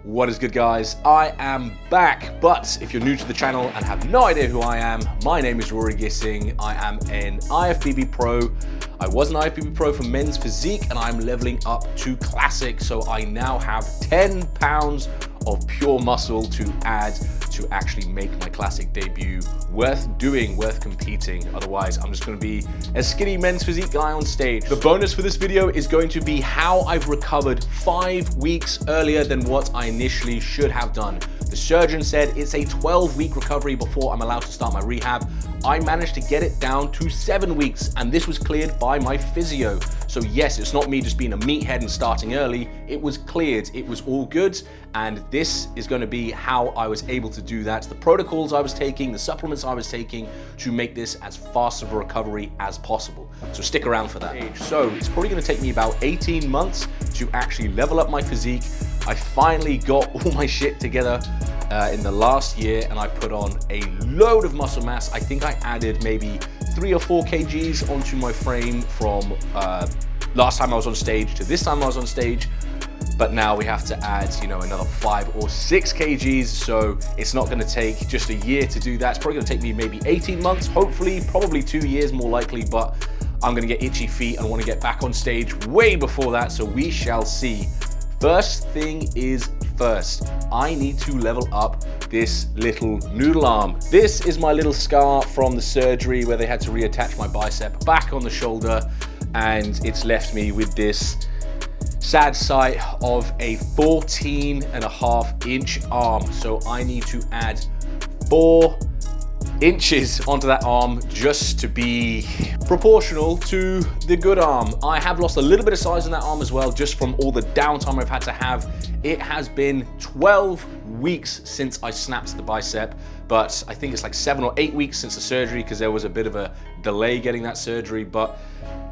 What is good, guys? I am back, but if you're new to the channel and have no idea who I am, my name is Rory Gissing. I am an IFBB pro. I was an IFBB pro for men's physique and I'm leveling up to classic. So I now have 10 pounds of pure muscle to add to actually make my classic debut worth doing, worth competing. Otherwise, I'm just gonna be a skinny men's physique guy on stage. The bonus for this video is going to be how I've recovered 5 weeks earlier than what I initially should have done. The surgeon said it's a 12-week recovery before I'm allowed to start my rehab. I managed to get it down to 7 weeks, and this was cleared by my physio. So yes, it's not me just being a meathead and starting early. It was cleared, it was all good, and this is going to be how I was able to do that. The protocols I was taking, the supplements I was taking to make this as fast of a recovery as possible. So stick around for that. So it's probably going to take me about 18 months to actually level up my physique. I finally got all my shit together in the last year and I put on a load of muscle mass. I think I added maybe 3 or 4 kgs onto my frame from last time I was on stage to this time I was on stage. But now we have to add, another 5 or 6 kgs. So it's not gonna take just a year to do that. It's probably gonna take me maybe 18 months, hopefully, probably 2 years more likely, but I'm gonna get itchy feet and wanna get back on stage way before that, so we shall see. First thing is first, I need to level up this little noodle arm. This is my little scar from the surgery where they had to reattach my bicep back on the shoulder, and it's left me with this sad sight of a 14.5-inch arm. So I need to add 4 inches onto that arm just to be proportional to the good arm. I have lost a little bit of size in that arm as well, just from all the downtime I've had to have. It has been 12 weeks since I snapped the bicep, but I think it's like 7 or 8 weeks since the surgery because there was a bit of a delay getting that surgery, but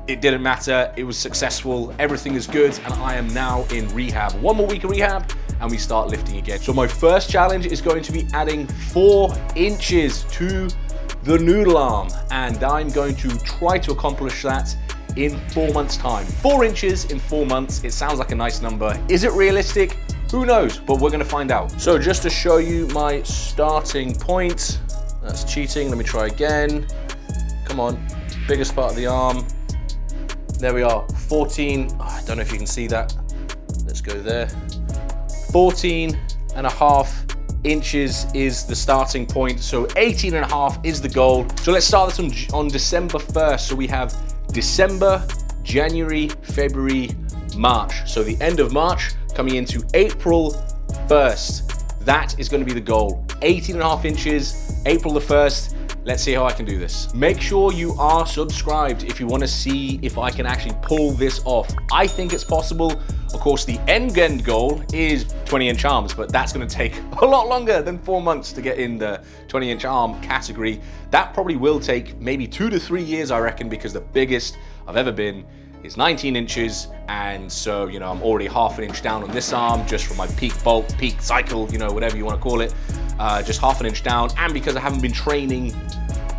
it didn't matter. It was successful. Everything is good, and I am now in rehab. 1 more week of rehab, and we start lifting again. So my first challenge is going to be adding 4 inches to the noodle arm, and I'm going to try to accomplish that in 4 months' time. 4 inches in 4 months. It sounds like a nice number. Is it realistic? Who knows, but we're gonna find out. So just to show you my starting point, that's cheating. Let me try again. Come on, biggest part of the arm. There we are, 14, I don't know if you can see that. Let's go there. 14.5 inches is the starting point. So 18.5 is the goal. So let's start this on December 1st. So we have December, January, February, March. So the end of March coming into April 1st. That is gonna be the goal. 18.5 inches, April the 1st. Let's see how I can do this. Make sure you are subscribed if you want to see if I can actually pull this off. I think it's possible. Of course, the end goal is 20-inch arms, but that's going to take a lot longer than 4 months to get in the 20-inch arm category. That probably will take maybe 2 to 3 years, I reckon, because the biggest I've ever been is 19 inches. And so, I'm already half an inch down on this arm just from my peak bulk, peak cycle, whatever you want to call it. Just half an inch down, and because I haven't been training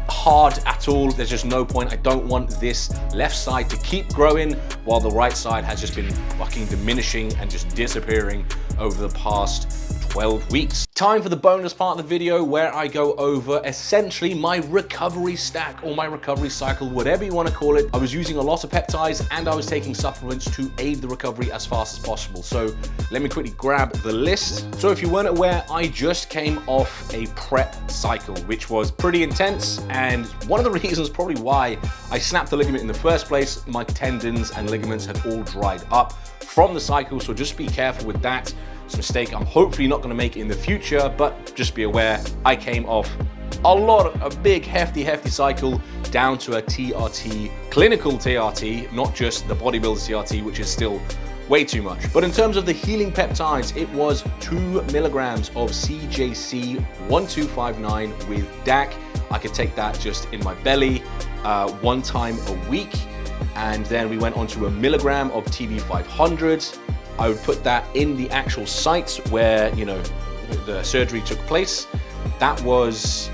hard at all, there's just no point. I don't want this left side to keep growing while the right side has just been fucking diminishing and just disappearing over the past 12 weeks. Time for the bonus part of the video where I go over essentially my recovery stack or my recovery cycle, whatever you want to call it. I was using a lot of peptides and I was taking supplements to aid the recovery as fast as possible. So let me quickly grab the list. So if you weren't aware, I just came off a prep cycle, which was pretty intense. And one of the reasons probably why I snapped the ligament in the first place, my tendons and ligaments had all dried up from the cycle. So just be careful with that. It's a mistake I'm hopefully not going to make in the future, but just be aware I came off a big hefty cycle down to a TRT, clinical TRT, not just the bodybuilder TRT, which is still way too much. But in terms of the healing peptides, it was 2 milligrams of CJC 1259 with DAC. I could take that just in my belly 1 time a week. And then we went on to 1 milligram of TB500. I would put that in the actual site where, the surgery took place. That was,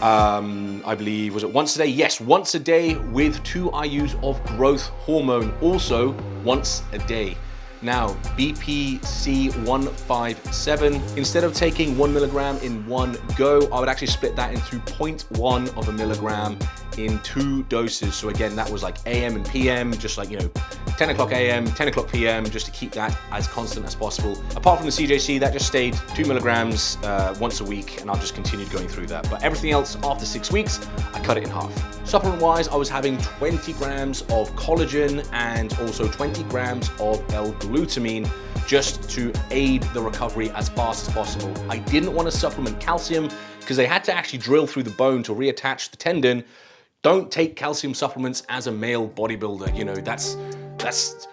I believe, was it once a day? Yes, once a day with 2 IUs of growth hormone, also once a day. Now, BPC 157, instead of taking 1 milligram in one go, I would actually split that into 0.1 of a milligram in 2 doses. So again, that was like AM and PM, just like, 10 o'clock AM, 10 o'clock PM, just to keep that as constant as possible. Apart from the CJC, that just stayed 2 milligrams once a week, and I've just continued going through that. But everything else after 6 weeks, I cut it in half. Supplement-wise, I was having 20 grams of collagen and also 20 grams of L-glutamine just to aid the recovery as fast as possible. I didn't want to supplement calcium because they had to actually drill through the bone to reattach the tendon. Don't take calcium supplements as a male bodybuilder. That's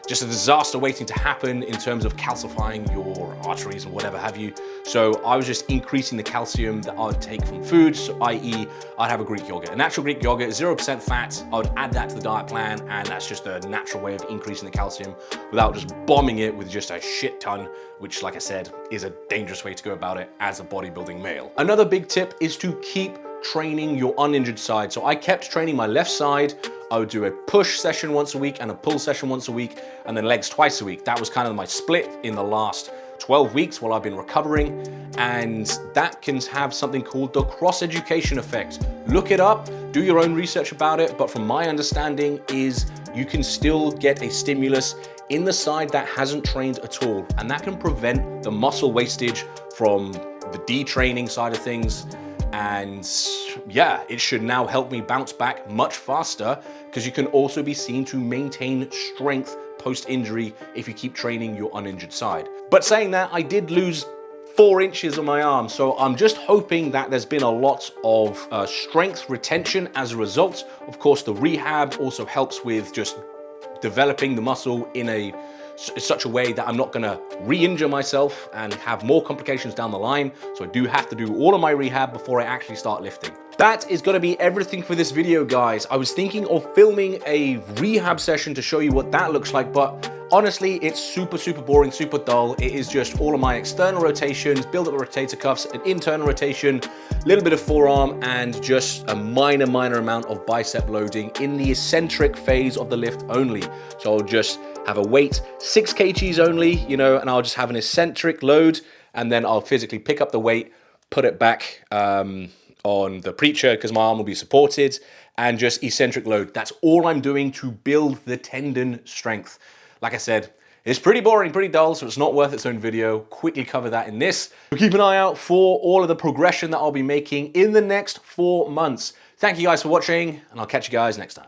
just a disaster waiting to happen in terms of calcifying your arteries and whatever have you. So I was just increasing the calcium that I would take from food, so i.e. I'd have a Greek yogurt. A natural Greek yogurt is 0% fat. I would add that to the diet plan, and that's just a natural way of increasing the calcium without just bombing it with just a shit ton, which, like I said, is a dangerous way to go about it as a bodybuilding male. Another big tip is to keep training your uninjured side. So I kept training my left side. I would do a push session once a week and a pull session once a week, and then legs twice a week. That was kind of my split in the last 12 weeks while I've been recovering, and that can have something called the cross-education effect. Look it up, do your own research about it, but from my understanding is you can still get a stimulus in the side that hasn't trained at all, and that can prevent the muscle wastage from the detraining side of things. And yeah, it should now help me bounce back much faster, because you can also be seen to maintain strength post-injury if you keep training your uninjured side. But saying that, I did lose 4 inches on my arm, so I'm just hoping that there's been a lot of strength retention as a result. Of course, the rehab also helps with just developing the muscle in such a way that I'm not gonna re-injure myself and have more complications down the line. So I do have to do all of my rehab before I actually start lifting. That is gonna be everything for this video, guys. I was thinking of filming a rehab session to show you what that looks like, but honestly, it's super boring, super dull. It is just all of my external rotations, build up the rotator cuffs, an internal rotation, a little bit of forearm, and just a minor amount of bicep loading in the eccentric phase of the lift only. So I'll just have a weight, 6 kgs only, and I'll just have an eccentric load, and then I'll physically pick up the weight, put it back on the preacher because my arm will be supported, and just eccentric load. That's all I'm doing to build the tendon strength. Like I said, it's pretty boring, pretty dull, so it's not worth its own video. Quickly cover that in this. So keep an eye out for all of the progression that I'll be making in the next 4 months. Thank you guys for watching, and I'll catch you guys next time.